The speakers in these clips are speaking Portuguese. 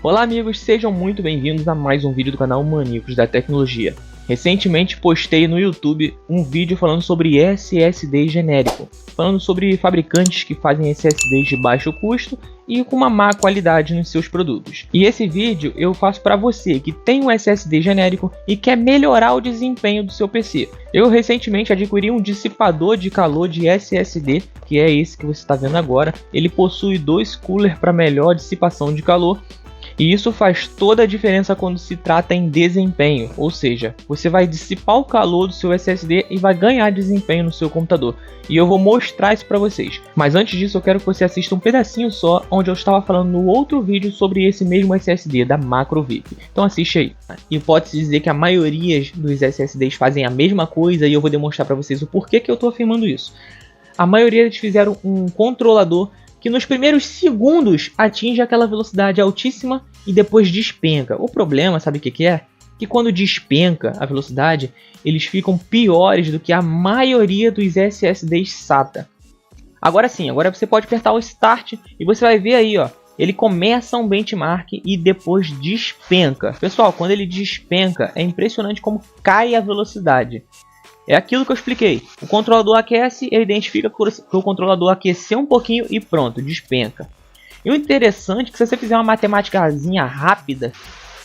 Olá amigos, sejam muito bem-vindos a mais um vídeo do canal Maníacos da Tecnologia. Recentemente postei no YouTube um vídeo falando sobre SSD genérico, falando sobre fabricantes que fazem SSDs de baixo custo e com uma má qualidade nos seus produtos. E esse vídeo eu faço para você que tem um SSD genérico e quer melhorar o desempenho do seu PC. Eu recentemente adquiri um dissipador de calor de SSD, que é esse que você está vendo agora. Ele possui dois coolers para melhor dissipação de calor. E isso faz toda a diferença quando se trata em desempenho, ou seja, você vai dissipar o calor do seu SSD e vai ganhar desempenho no seu computador. E eu vou mostrar isso para vocês. Mas antes disso eu quero que você assista um pedacinho só, onde eu estava falando no outro vídeo sobre esse mesmo SSD da MacroVip. Então assiste aí. E pode-se dizer que a maioria dos SSDs fazem a mesma coisa e eu vou demonstrar para vocês o porquê que eu estou afirmando isso. A maioria eles fizeram um controlador que nos primeiros segundos atinge aquela velocidade altíssima e depois despenca. O problema, sabe o que é? Que quando despenca a velocidade, eles ficam piores do que a maioria dos SSDs SATA. Agora sim, agora você pode apertar o Start e você vai ver aí, ó, ele começa um benchmark e depois despenca. Pessoal, quando ele despenca, é impressionante como cai a velocidade. É aquilo que eu expliquei. O controlador aquece, ele identifica que o controlador aqueceu um pouquinho e pronto, despenca. E o interessante é que se você fizer uma matemáticazinha rápida,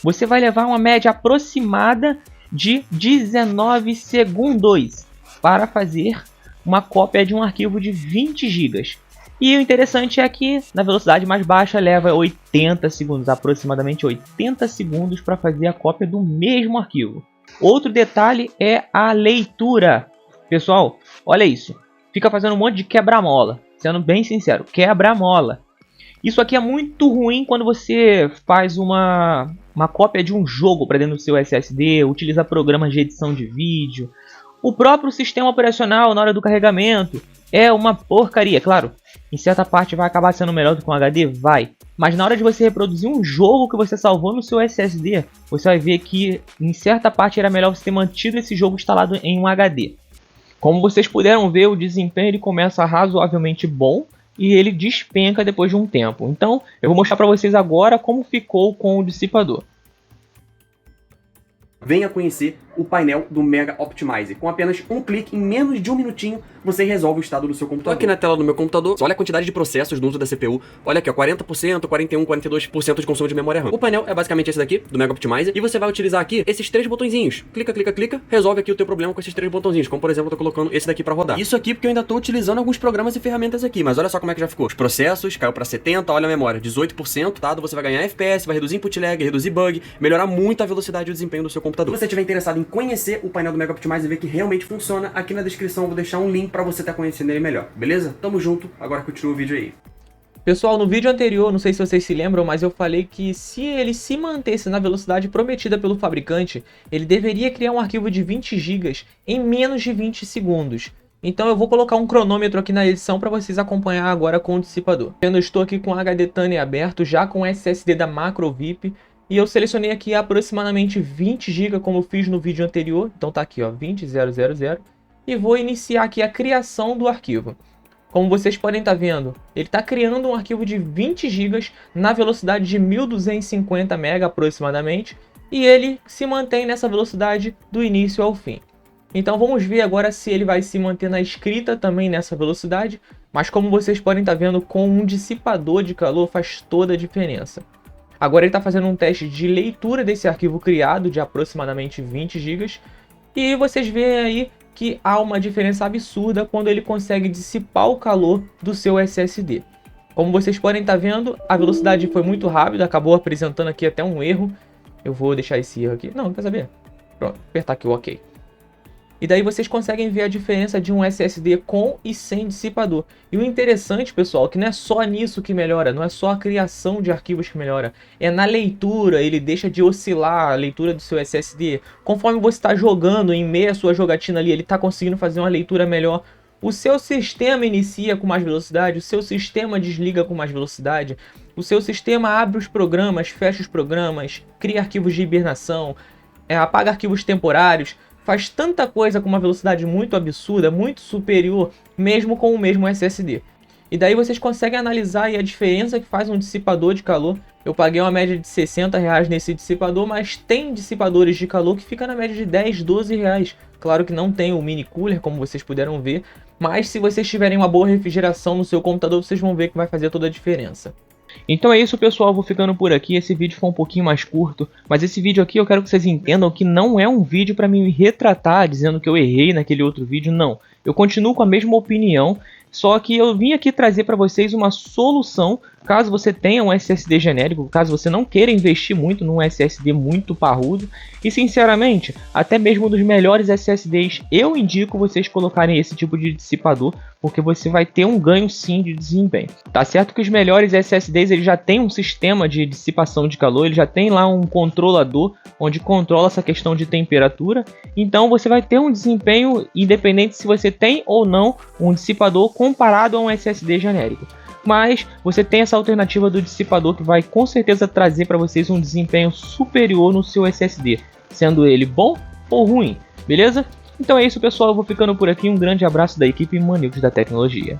você vai levar uma média aproximada de 19 segundos para fazer uma cópia de um arquivo de 20 GB. E o interessante é que na velocidade mais baixa leva 80 segundos, aproximadamente 80 segundos para fazer a cópia do mesmo arquivo. Outro detalhe é a leitura. Pessoal, olha isso. Fica fazendo um monte de quebra-mola. Sendo bem sincero, quebra-mola. Isso aqui é muito ruim quando você faz uma cópia de um jogo para dentro do seu SSD, utiliza programas de edição de vídeo. O próprio sistema operacional na hora do carregamento é uma porcaria. Claro, em certa parte vai acabar sendo melhor do que um HD, vai. Mas na hora de você reproduzir um jogo que você salvou no seu SSD, você vai ver que em certa parte era melhor você ter mantido esse jogo instalado em um HD. Como vocês puderam ver, o desempenho ele começa razoavelmente bom e ele despenca depois de um tempo. Então eu vou mostrar para vocês agora como ficou com o dissipador. Venha conhecer o painel do Mega Optimizer. Com apenas um clique, em menos de um minutinho, você resolve o estado do seu computador. Tô aqui na tela do meu computador, olha a quantidade de processos no uso da CPU. Olha aqui, ó, 40%, 41%, 42% de consumo de memória RAM. O painel é basicamente esse daqui, do Mega Optimizer, e você vai utilizar aqui esses três botõezinhos. Clica, clica, clica, resolve aqui o teu problema com esses três botõezinhos. Como, por exemplo, eu tô colocando esse daqui pra rodar. Isso aqui porque eu ainda tô utilizando alguns programas e ferramentas aqui, mas olha só como é que já ficou. Os processos caiu pra 70%, olha a memória, 18%, tá? Você vai ganhar FPS, vai reduzir input lag, reduzir bug, melhorar muito a velocidade e o desempenho do seu computador. Se você estiver interessado em conhecer o painel do Mega Optimizer e ver que realmente funciona, aqui na descrição eu vou deixar um link para você estar conhecendo ele melhor, beleza? Tamo junto, agora continua o vídeo aí. Pessoal, no vídeo anterior, não sei se vocês se lembram, mas eu falei que se ele se mantesse na velocidade prometida pelo fabricante, ele deveria criar um arquivo de 20 GB em menos de 20 segundos. Então eu vou colocar um cronômetro aqui na edição para vocês acompanhar agora com o dissipador. Eu estou aqui com o HD Tane aberto, já com o SSD da MacroVip. E eu selecionei aqui aproximadamente 20 GB como eu fiz no vídeo anterior. Então tá aqui, ó, 20.000. E vou iniciar aqui a criação do arquivo. Como vocês podem estar vendo, ele está criando um arquivo de 20 GB na velocidade de 1250 MB aproximadamente. E ele se mantém nessa velocidade do início ao fim. Então vamos ver agora se ele vai se manter na escrita também nessa velocidade. Mas como vocês podem estar vendo, com um dissipador de calor faz toda a diferença. Agora ele está fazendo um teste de leitura desse arquivo criado de aproximadamente 20 GB. E vocês veem aí que há uma diferença absurda quando ele consegue dissipar o calor do seu SSD. Como vocês podem estar vendo, a velocidade foi muito rápida, acabou apresentando aqui até um erro. Eu vou deixar esse erro aqui. Não quer saber? Pronto, apertar aqui o OK. E daí vocês conseguem ver a diferença de um SSD com e sem dissipador. E o interessante, pessoal, é que não é só nisso que melhora, não é só a criação de arquivos que melhora. É na leitura, ele deixa de oscilar a leitura do seu SSD. Conforme você está jogando, em meio à sua jogatina ali, ele está conseguindo fazer uma leitura melhor. O seu sistema inicia com mais velocidade, o seu sistema desliga com mais velocidade. O seu sistema abre os programas, fecha os programas, cria arquivos de hibernação, apaga arquivos temporários. Faz tanta coisa com uma velocidade muito absurda, muito superior, mesmo com o mesmo SSD. E daí vocês conseguem analisar aí a diferença que faz um dissipador de calor. Eu paguei uma média de R$60 nesse dissipador, mas tem dissipadores de calor que fica na média de R$10, R$12. Claro que não tem o mini cooler, como vocês puderam ver, mas se vocês tiverem uma boa refrigeração no seu computador, vocês vão ver que vai fazer toda a diferença. Então é isso, pessoal, vou ficando por aqui. Esse vídeo foi um pouquinho mais curto, mas esse vídeo aqui eu quero que vocês entendam que não é um vídeo para me retratar dizendo que eu errei naquele outro vídeo, não. Eu continuo com a mesma opinião, só que eu vim aqui trazer para vocês uma solução caso você tenha um SSD genérico, caso você não queira investir muito num SSD muito parrudo. E sinceramente, até mesmo dos melhores SSDs, eu indico vocês colocarem esse tipo de dissipador, porque você vai ter um ganho sim de desempenho. Tá certo que os melhores SSDs eles já têm um sistema de dissipação de calor, ele já tem lá um controlador onde controla essa questão de temperatura, então você vai ter um desempenho independente se você tem ou não um dissipador comparado a um SSD genérico. Mas você tem essa alternativa do dissipador que vai com certeza trazer para vocês um desempenho superior no seu SSD, sendo ele bom ou ruim, beleza? Então é isso, pessoal, eu vou ficando por aqui, um grande abraço da equipe Maníacos da Tecnologia.